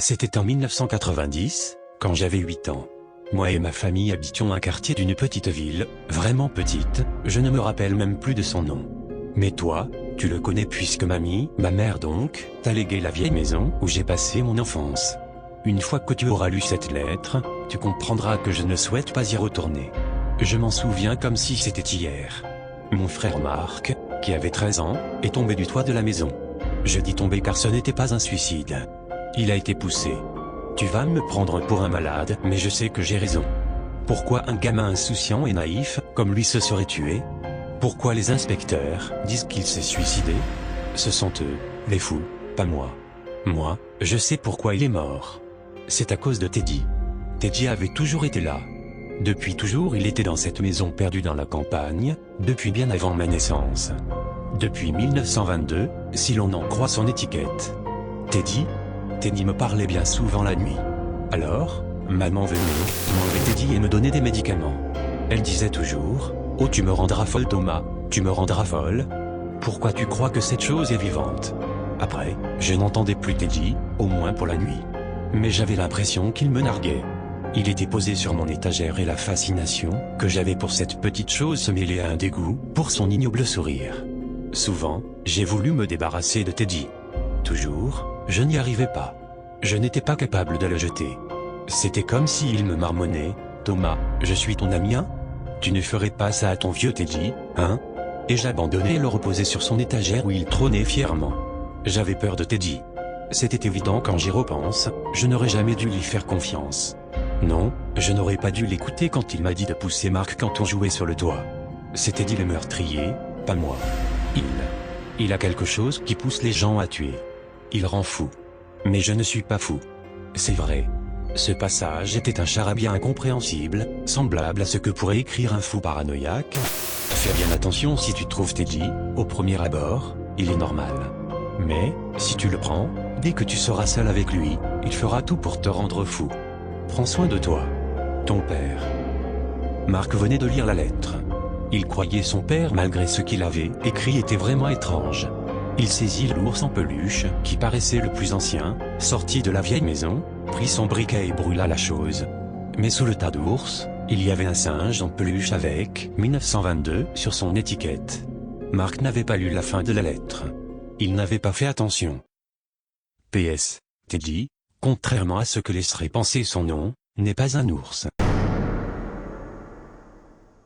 C'était en 1990, quand j'avais 8 ans. Moi et ma famille habitions un quartier d'une petite ville, vraiment petite, je ne me rappelle même plus de son nom. Mais toi, tu le connais puisque mamie, ma mère donc, t'a légué la vieille maison où j'ai passé mon enfance. Une fois que tu auras lu cette lettre, tu comprendras que je ne souhaite pas y retourner. Je m'en souviens comme si c'était hier. Mon frère Marc, qui avait 13 ans, est tombé du toit de la maison. Je dis tomber car ce n'était pas un suicide. Il a été poussé. Tu vas me prendre pour un malade, mais je sais que j'ai raison. Pourquoi un gamin insouciant et naïf, comme lui se serait tué? Pourquoi les inspecteurs disent qu'il s'est suicidé? Ce sont eux, les fous, pas moi. Moi, je sais pourquoi il est mort. C'est à cause de Teddy. Teddy avait toujours été là. Depuis toujours il était dans cette maison perdue dans la campagne, depuis bien avant ma naissance. Depuis 1922, si l'on en croit son étiquette. Teddy me parlait bien souvent la nuit. Alors, maman venait, m'enlever Teddy et me donnait des médicaments. Elle disait toujours, « Oh tu me rendras folle Thomas, tu me rendras folle. Pourquoi tu crois que cette chose est vivante ?» Après, je n'entendais plus Teddy, au moins pour la nuit. Mais j'avais l'impression qu'il me narguait. Il était posé sur mon étagère et la fascination que j'avais pour cette petite chose se mêlait à un dégoût pour son ignoble sourire. Souvent, j'ai voulu me débarrasser de Teddy. Toujours, je n'y arrivais pas. Je n'étais pas capable de le jeter. C'était comme s'il me marmonnait, « Thomas, je suis ton ami hein? Tu ne ferais pas ça à ton vieux Teddy, hein ?» Et j'abandonnais et le reposais sur son étagère où il trônait fièrement. J'avais peur de Teddy. C'était évident quand j'y repense, je n'aurais jamais dû lui faire confiance. Non, je n'aurais pas dû l'écouter quand il m'a dit de pousser Marc quand on jouait sur le toit. C'était Teddy le meurtrier, pas moi. Il a quelque chose qui pousse les gens à tuer. Il rend fou. Mais je ne suis pas fou. C'est vrai. Ce passage était un charabia incompréhensible, semblable à ce que pourrait écrire un fou paranoïaque. Fais bien attention si tu trouves Teddy, au premier abord, il est normal. Mais, si tu le prends, dès que tu seras seul avec lui, il fera tout pour te rendre fou. Prends soin de toi. Ton père. Marc venait de lire la lettre. Il croyait son père malgré ce qu'il avait écrit était vraiment étrange. Il saisit l'ours en peluche, qui paraissait le plus ancien, sortit de la vieille maison, prit son briquet et brûla la chose. Mais sous le tas d'ours, il y avait un singe en peluche avec « 1922 » sur son étiquette. Marc n'avait pas lu la fin de la lettre. Il n'avait pas fait attention. PS. Teddy, contrairement à ce que laisserait penser son nom, n'est pas un ours.